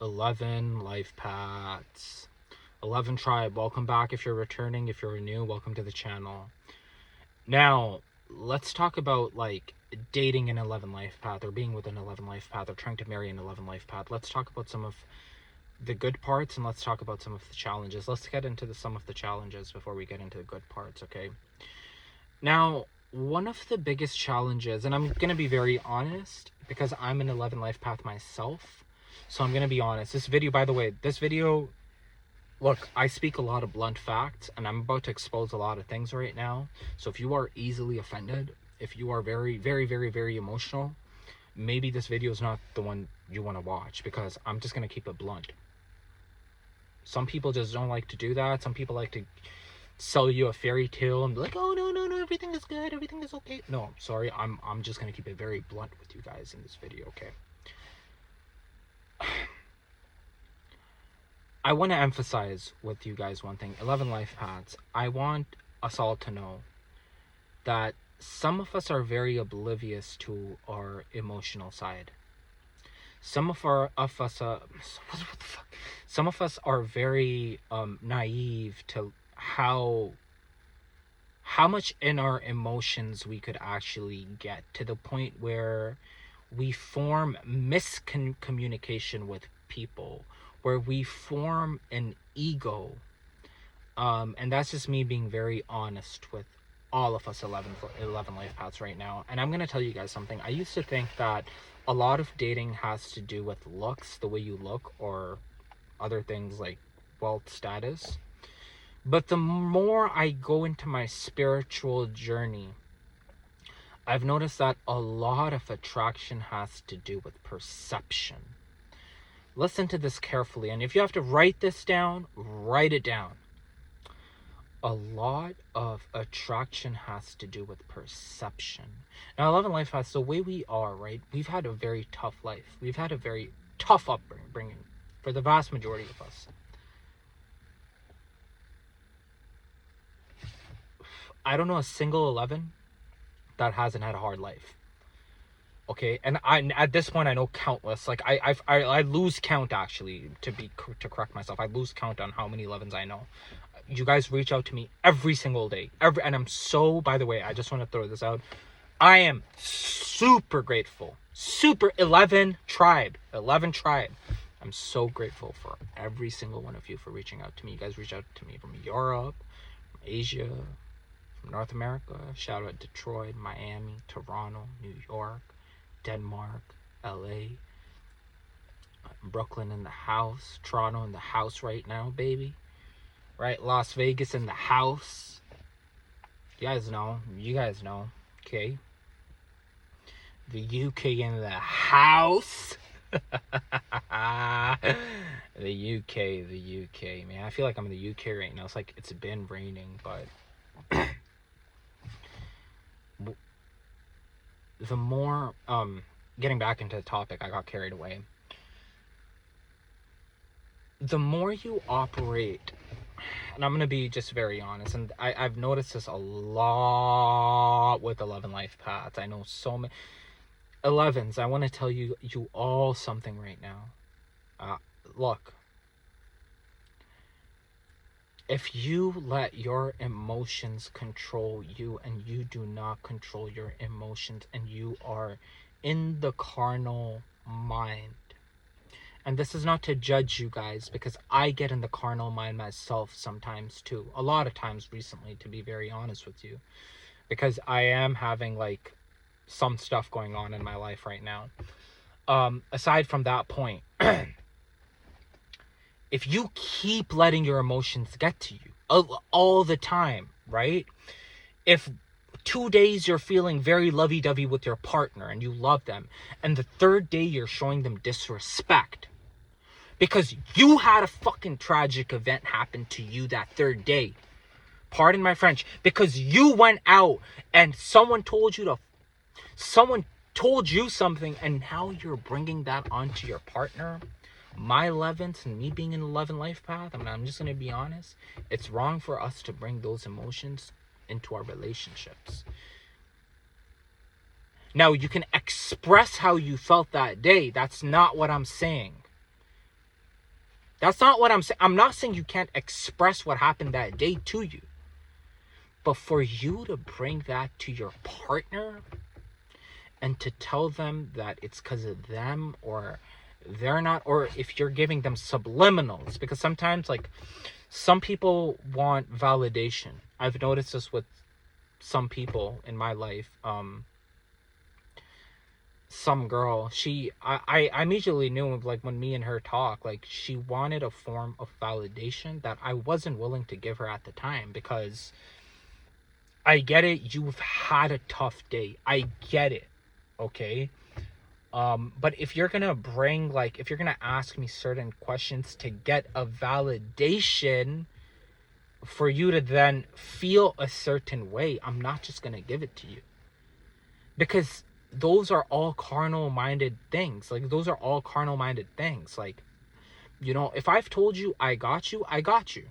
11 life paths. 11 tribe, welcome back. If you're returning, if you're new, welcome to the channel. Now, let's talk about like dating an 11 life path, or being with an 11 life path, or trying to marry an 11 life path. Let's talk about some of the good parts, and let's talk about some of the challenges. Let's get into some of the challenges before we get into the good parts, okay? Now, one of the biggest challenges, and I'm going to be very honest because I'm an 11 life path myself, so I'm going to be honest. This video, by the way, look, I speak a lot of blunt facts, and I'm about to expose a lot of things right now. So if you are easily offended, if you are very, very, very, very emotional, maybe this video is not the one you want to watch, because I'm just going to keep it blunt. Some people just don't like to do that. Some people like to sell you a fairy tale and be like, oh, no, everything is good, everything is okay. No, sorry, I'm just going to keep it very blunt with you guys in this video, okay? I want to emphasize with you guys one thing. 11 life paths. I want us all to know that some of us are very oblivious to our emotional side. Some of us are very naive to how much in our emotions we could actually get, to the point where we form miscommunication with people, where we form an ego, and that's just me being very honest with all of us 11 life paths right now. And I'm going to tell you guys something. I used to think that a lot of dating has to do with looks, the way you look, or other things like wealth, status. But the more I go into my spiritual journey, I've noticed that a lot of attraction has to do with perception. Listen to this carefully, and if you have to write this down, write it down. A lot of attraction has to do with perception. Now, 11 life paths, the way we are, right? We've had a very tough life. We've had a very tough upbringing for the vast majority of us. I don't know a single 11 that hasn't had a hard life. Okay, and at this point I know countless. Like I lose count, actually, to correct myself. I lose count on how many 11s I know. You guys reach out to me every single day, and I'm so, by the way, I just want to throw this out. I am super grateful. 11 tribe. I'm so grateful for every single one of you for reaching out to me. You guys reach out to me from Europe, from Asia, from North America. Shout out Detroit, Miami, Toronto, New York, Denmark, LA, Brooklyn in the house, Toronto in the house right now, baby. Right, Las Vegas in the house. You guys know, okay? The UK in the house. The UK, man. I feel like I'm in the UK right now. It's like it's been raining, but the more, getting back into the topic, I got carried away. The more you operate, and I'm going to be just very honest, and I've noticed this a lot with 11 life paths. I know so many 11s. I want to tell you all something right now. Look, if you let your emotions control you, and you do not control your emotions, and you are in the carnal mind, and this is not to judge you guys, because I get in the carnal mind myself sometimes too. A lot of times recently, to be very honest with you. Because I am having like some stuff going on in my life right now. Aside from that point, if you keep letting your emotions get to you all the time, right? If 2 days you're feeling very lovey-dovey with your partner and you love them, and the third day you're showing them disrespect, because you had a fucking tragic event happen to you that third day. Pardon my French. Because you went out and someone told you something, and now you're bringing that onto your partner. My 11th, and me being an 11 life path, I mean, I'm just going to be honest. It's wrong for us to bring those emotions into our relationships. Now, you can express how you felt that day. That's not what I'm saying. That's not what I'm saying. I'm not saying you can't express what happened that day to you. But for you to bring that to your partner and to tell them that it's because of them, or they're not, or if you're giving them subliminals, because sometimes, like, some people want validation. I've noticed this with some people in my life. Some girl, I immediately knew, like, when me and her talk, like, she wanted a form of validation that I wasn't willing to give her at the time, because I get it, you've had a tough day, I get it, okay? But if you're gonna if you're gonna ask me certain questions to get a validation for you to then feel a certain way, I'm not just gonna give it to you. Because those are all carnal minded things. Like, those are all carnal minded things. Like, if I've told you I got you, I got you.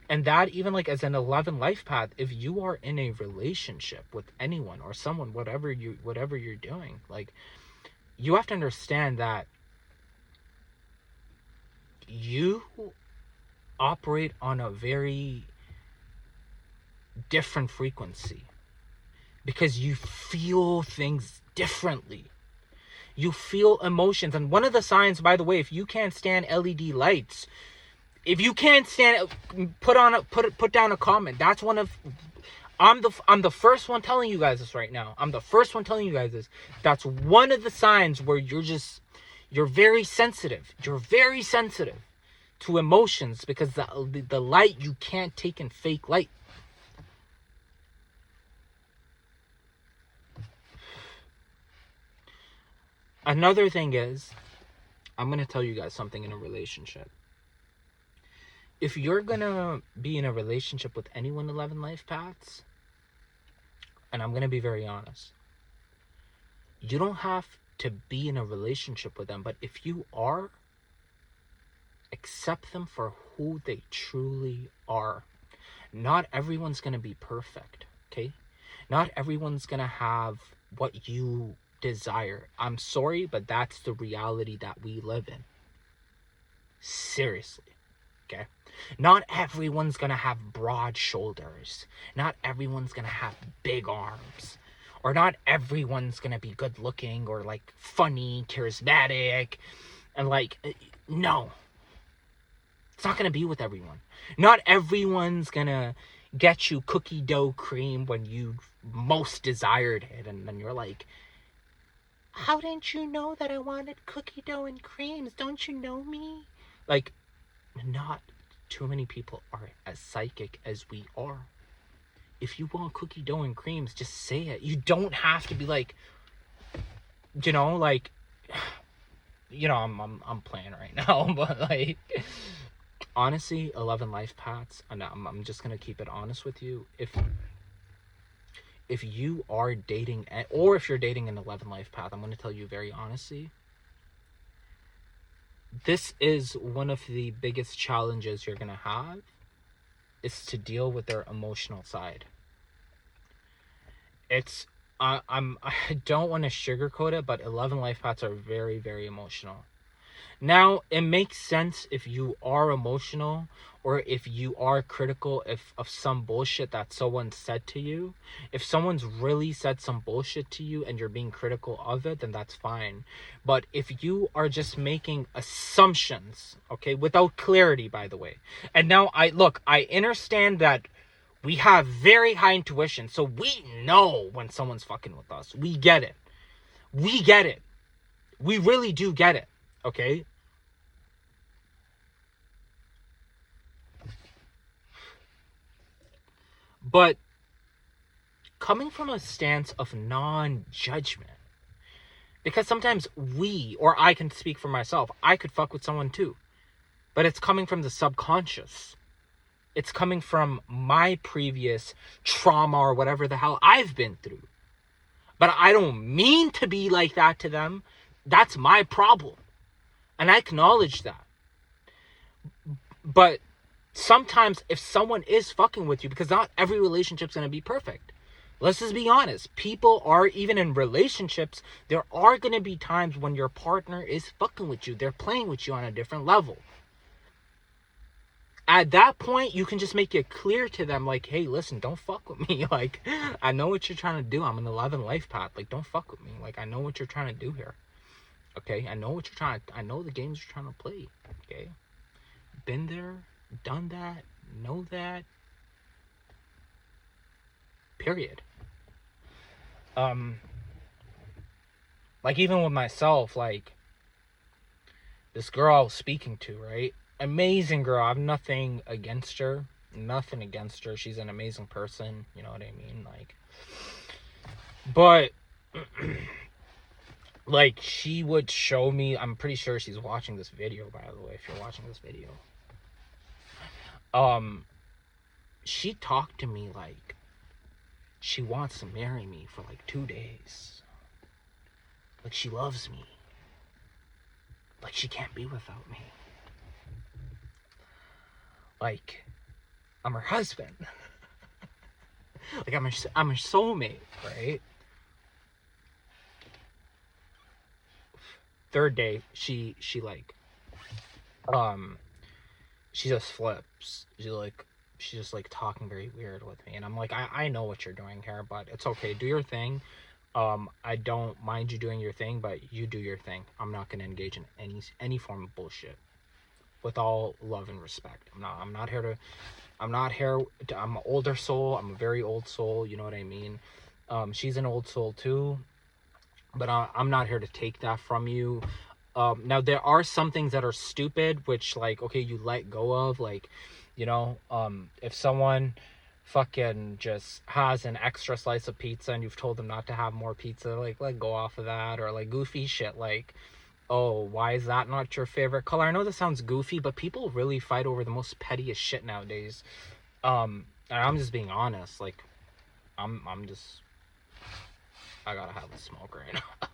And that, even like as an 11 life path, if you are in a relationship with anyone or someone, whatever you're doing, like, you have to understand that you operate on a very different frequency, because you feel things differently. You feel emotions. And one of the signs, by the way, if you can't stand LED lights, if you can't stand it, put down a comment. That's one of I'm the first one telling you guys this right now. I'm the first one telling you guys this. That's one of the signs where you're very sensitive. You're very sensitive to emotions, because the light, you can't take in fake light. Another thing is, I'm going to tell you guys something in a relationship. If you're going to be in a relationship with anyone 11 life paths, and I'm going to be very honest, you don't have to be in a relationship with them, but if you are, accept them for who they truly are. Not everyone's going to be perfect, okay? Not everyone's going to have what you desire. I'm sorry, but that's the reality that we live in. Seriously, okay? Not everyone's gonna have broad shoulders. Not everyone's gonna have big arms. Or not everyone's gonna be good looking, or like funny, charismatic, and like, no. It's not gonna be with everyone. Not everyone's gonna get you cookie dough cream when you most desired it, and then you're like, how didn't you know that I wanted cookie dough and creams? Don't you know me? Like, not too many people are as psychic as we are. If you want cookie dough and creams, just say it. You don't have to be like, like, I'm playing right now, but like, honestly, 11 life paths, and I'm just gonna keep it honest with you. If you are dating, or if you're dating an 11 life path, I'm going to tell you very honestly, this is one of the biggest challenges you're going to have, is to deal with their emotional side. It's, I don't want to sugarcoat it, but 11 life paths are very, very emotional. Now, it makes sense if you are emotional, or if you are critical of some bullshit that someone said to you. If someone's really said some bullshit to you and you're being critical of it, then that's fine. But if you are just making assumptions, okay, without clarity, by the way. And now, I understand that we have very high intuition, so we know when someone's fucking with us. We get it. We get it. We really do get it. Okay? But coming from a stance of non-judgment, because sometimes or I can speak for myself, I could fuck with someone too, but it's coming from the subconscious. It's coming from my previous trauma or whatever the hell I've been through. But I don't mean to be like that to them. That's my problem. And I acknowledge that. But sometimes if someone is fucking with you, because not every relationship's going to be perfect. Let's just be honest. People are, even in relationships, there are going to be times when your partner is fucking with you. They're playing with you on a different level. at that point, you can just make it clear to them, like, hey, listen, don't fuck with me. Like, I know what you're trying to do. I'm an 11 life path. Like, don't fuck with me. Like, I know what you're trying to do here. Okay? I know what you're trying to, I know the games you're trying to play. Okay? Been there, done that, know that. Period. Like, even with myself, like, this girl I was speaking to, right? Amazing girl. I have nothing against her. Nothing against her. She's an amazing person. You know what I mean? Like, but, like, she would show me, I'm pretty sure she's watching this video, by the way, if you're watching this video. She talked to me like she wants to marry me for like 2 days. Like, she loves me. Like, she can't be without me. Like, I'm her husband. Like, I'm her soulmate, right? Third day, she like, she just flips. She's just like talking very weird with me, and I'm like, I know what you're doing here, but it's okay. Do your thing. I don't mind you doing your thing, but you do your thing. I'm not gonna engage in any form of bullshit. With all love and respect. I'm not here to. I'm an older soul. I'm a very old soul. You know what I mean? She's an old soul too, but I'm not here to take that from you. Now there are some things that are stupid, which, like, okay, you let go of, like, you know, if someone fucking just has an extra slice of pizza and you've told them not to have more pizza, like, let go off of that. Or like goofy shit, like, oh, why is that not your favorite color? I know this sounds goofy, but people really fight over the most pettiest shit nowadays. And I'm just being honest. Like, I'm just, I gotta have a smoke right now.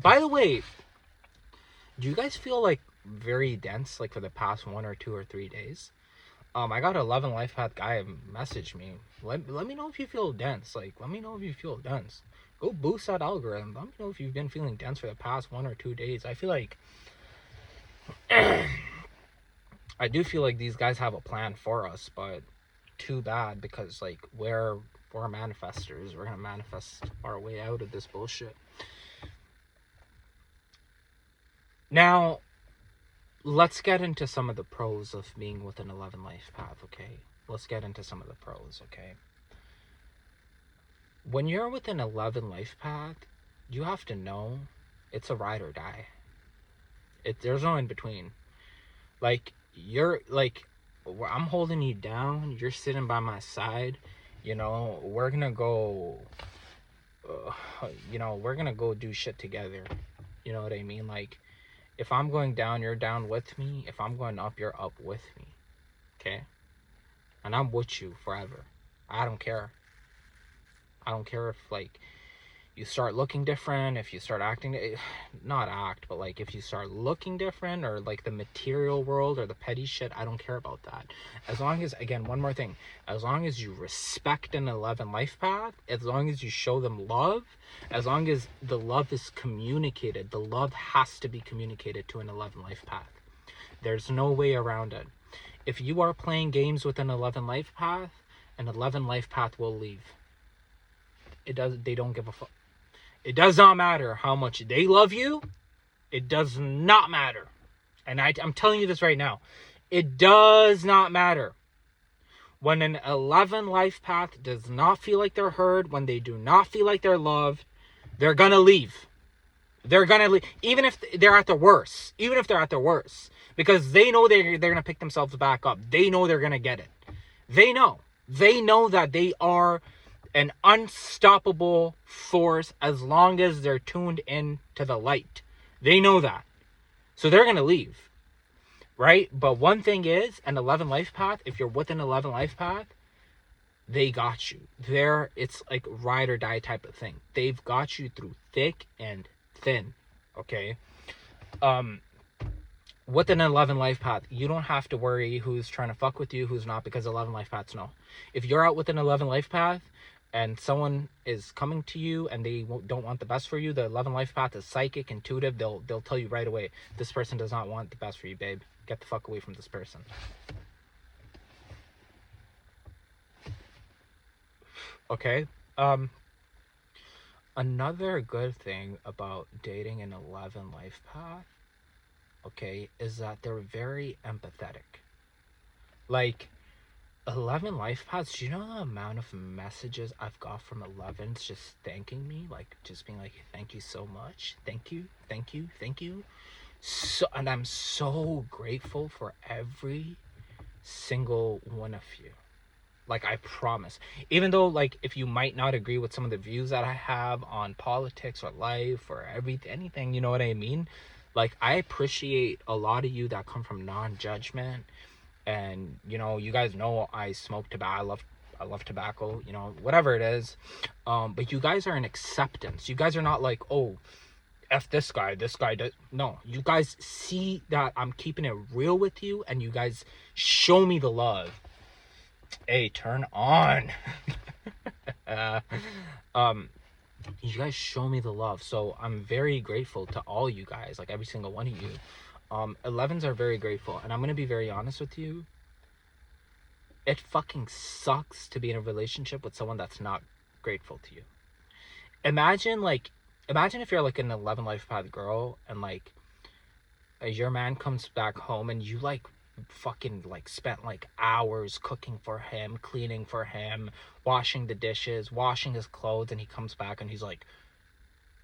By the way, do you guys feel like very dense, like, for the past 1 or 2 or 3 days? I got an 11 life path guy message me. Let me know if you feel dense. Like, let me know if you feel dense. Go boost that algorithm. Let me know if you've been feeling dense for the past 1 or 2 days. I feel like I do feel like these guys have a plan for us, but too bad, because, like, we're manifestors. We're gonna manifest our way out of this bullshit. Now, let's get into some of the pros of being with an 11 life path, okay? Let's get into some of the pros, okay? When you're with an 11 life path, you have to know it's a ride or die. There's no in between. Like, you're like, I'm holding you down, you're sitting by my side, you know, we're gonna go, we're gonna go do shit together. You know what I mean? Like, if I'm going down, you're down with me. If I'm going up, you're up with me. Okay? And I'm with you forever. I don't care. I don't care if, like, you start looking different, if you start acting, not act, but, like, if you start looking different, or, like, the material world or the petty shit, I don't care about that. As long as, again, one more thing, as long as you respect an 11 life path, as long as you show them love, as long as the love is communicated, the love has to be communicated to an 11 life path. There's no way around it. If you are playing games with an 11 life path, an 11 life path will leave. They don't give a fuck. It does not matter how much they love you. It does not matter. And I'm telling you this right now. It does not matter. When an 11 life path does not feel like they're heard, when they do not feel like they're loved, they're going to leave. They're going to leave. Even if they're at their worst. Even if they're at their worst. Because they know they're going to pick themselves back up. They know they're going to get it. They know. They know that they are an unstoppable force as long as they're tuned in to the light. They know that. So they're going to leave. Right? But one thing is, an 11 life path, if you're with an 11 life path, they got you. It's like ride or die type of thing. They've got you through thick and thin. Okay? With an 11 life path, you don't have to worry who's trying to fuck with you, who's not, because 11 life paths know. If you're out with an 11 life path, and someone is coming to you and they don't want the best for you, the 11 life path is psychic, intuitive. They'll tell you right away, this person does not want the best for you, babe. Get the fuck away from this person. Okay. Another good thing about dating an 11 life path, okay, is that they're very empathetic. Like, 11 life paths, do you know the amount of messages I've got from 11s just thanking me? Like, just being like, thank you so much. Thank you, thank you, thank you. So, and I'm so grateful for every single one of you. Like, I promise. Even though, like, if you might not agree with some of the views that I have on politics or life or anything, you know what I mean? Like, I appreciate a lot of you that come from non-judgment. And, you know, you guys know I smoke tobacco. I love tobacco, you know, whatever it is. But you guys are an acceptance. You guys are not like, oh, F this guy does. No, you guys see that I'm keeping it real with you, and you guys show me the love. Hey, turn on. You guys show me the love, so I'm very grateful to all you guys, like every single one of you. 11s are very grateful, and I'm gonna be very honest with you. It fucking sucks to be in a relationship with someone that's not grateful to you. Imagine if you're like an 11 life path girl, and like your man comes back home and you like fucking like spent like hours cooking for him, cleaning for him, washing the dishes, washing his clothes, and he comes back and he's like,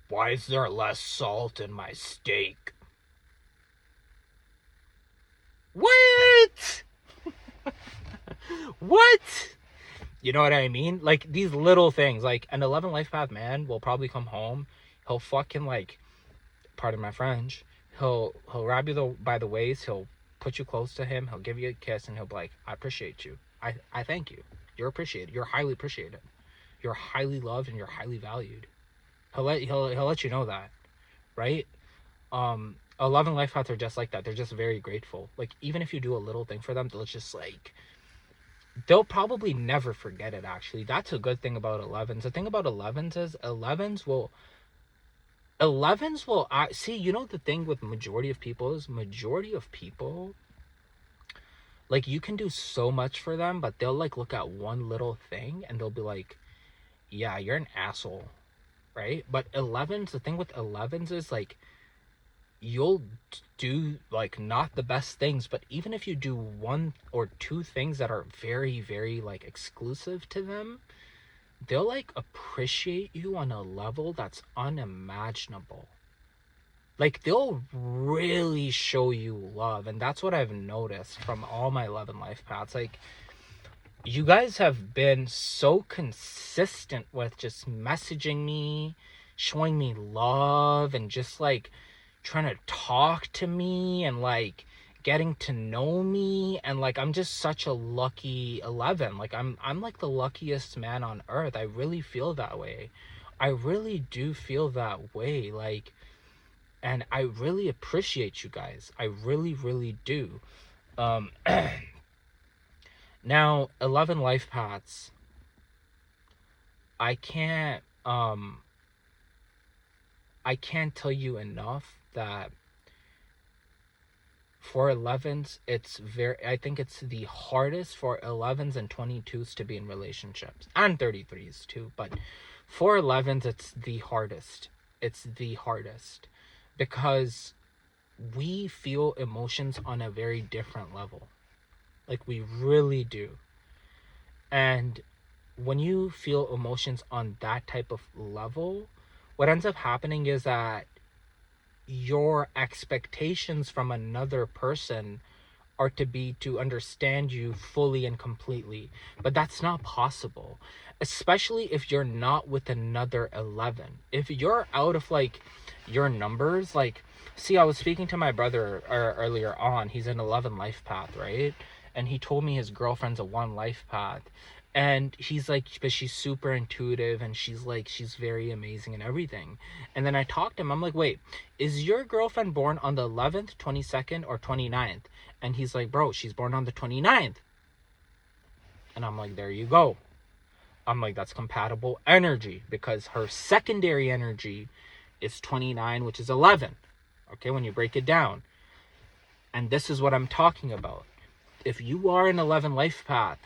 why is there less salt in my steak? What? What? You know what I mean? Like, these little things. Like, an 11 life path man will probably come home. He'll fucking, like, pardon my French, he'll grab you by the waist. He'll put you close to him. He'll give you a kiss, and he'll be like, I appreciate you. I thank you. You're appreciated. You're highly appreciated. You're highly loved, and you're highly valued. He'll let you know that, right? 11 life paths are just like that. They're just very grateful. Like, even if you do a little thing for them, they'll just like, they'll probably never forget it. Actually, that's a good thing about 11s. The thing about 11s is 11s will see, you know, the thing with majority of people, like, you can do so much for them, but they'll like look at one little thing and they'll be like, yeah, you're an asshole, right? But 11s, the thing with 11s is like, you'll do like not the best things, but even if you do one or two things that are very, very like exclusive to them, they'll like appreciate you on a level that's unimaginable. Like, they'll really show you love, and that's what I've noticed from all my 11 life paths. Like, you guys have been so consistent with just messaging me, showing me love, and just like trying to talk to me and like getting to know me. And like, I'm just such a lucky 11. Like, I'm like the luckiest man on earth. I really feel that way. I really do feel that way. Like, and I really appreciate you guys. I really, really do. Now, 11 life paths, I can't tell you enough that for 11s, I think it's the hardest for 11s and 22s to be in relationships, and 33s too, but for 11s, it's the hardest. It's the hardest because we feel emotions on a very different level. Like, we really do. And when you feel emotions on that type of level, what ends up happening is that your expectations from another person are to understand you fully and completely. But that's not possible, especially if you're not with another 11. If you're out of like your numbers, like, see, I was speaking to my brother earlier on. He's an 11 life path, right? And he told me his girlfriend's a 1 life path. And he's like, but she's super intuitive, and she's very amazing and everything. And then I talked to him. I'm like, wait, is your girlfriend born on the 11th, 22nd, or 29th? And he's like, bro, she's born on the 29th. And I'm like, there you go. I'm like, that's compatible energy, because her secondary energy is 29, which is 11. Okay, when you break it down. And this is what I'm talking about. If you are an 11 life path,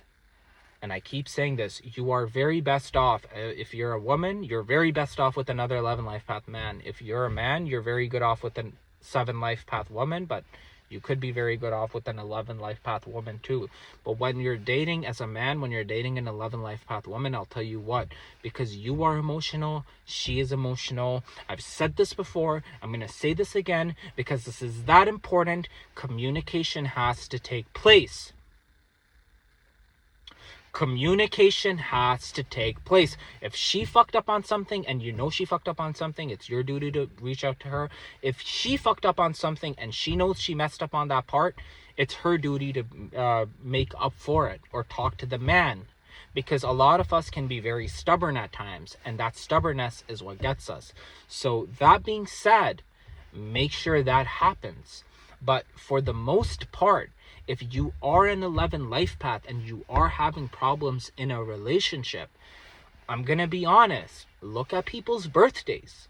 and I keep saying this, you are very best off. If you're a woman, you're very best off with another 11 life path man. If you're a man, you're very good off with a 7 life path woman, but you could be very good off with an 11 life path woman too. But when you're dating as a man, when you're dating an 11 life path woman, I'll tell you what, because you are emotional, she is emotional. I've said this before, I'm going to say this again, because this is that important. Communication has to take place. Communication has to take place. If she fucked up on something and you know she fucked up on something, it's your duty to reach out to her. If she fucked up on something and she knows she messed up on that part, it's her duty to make up for it or talk to the man. Because a lot of us can be very stubborn at times, and that stubbornness is what gets us. So that being said, make sure that happens. But for the most part, if you are an 11 life path and you are having problems in a relationship, I'm going to be honest. Look at people's birthdays.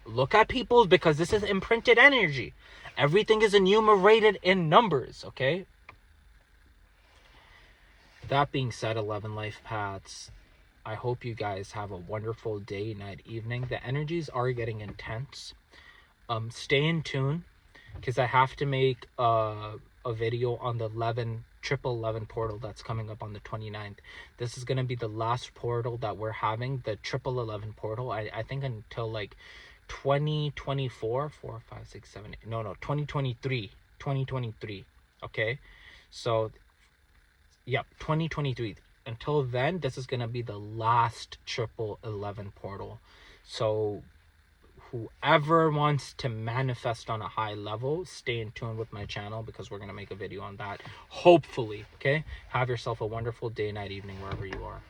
Look at people's, because this is imprinted energy. Everything is enumerated in numbers, okay? That being said, 11 life paths, I hope you guys have a wonderful day, night, evening. The energies are getting intense. Stay in tune, because I have to make a video on the 11 portal that's coming up on the 29th. This is going to be the last portal that we're having, the 11 portal. I think until like 2024, 4, 5, 6, 7, 8. No, 2023. Okay, so yep, 2023. Until then, this is going to be the last 11 portal. So whoever wants to manifest on a high level, stay in tune with my channel, because we're going to make a video on that, hopefully. Okay, have yourself a wonderful day, night, evening, wherever you are.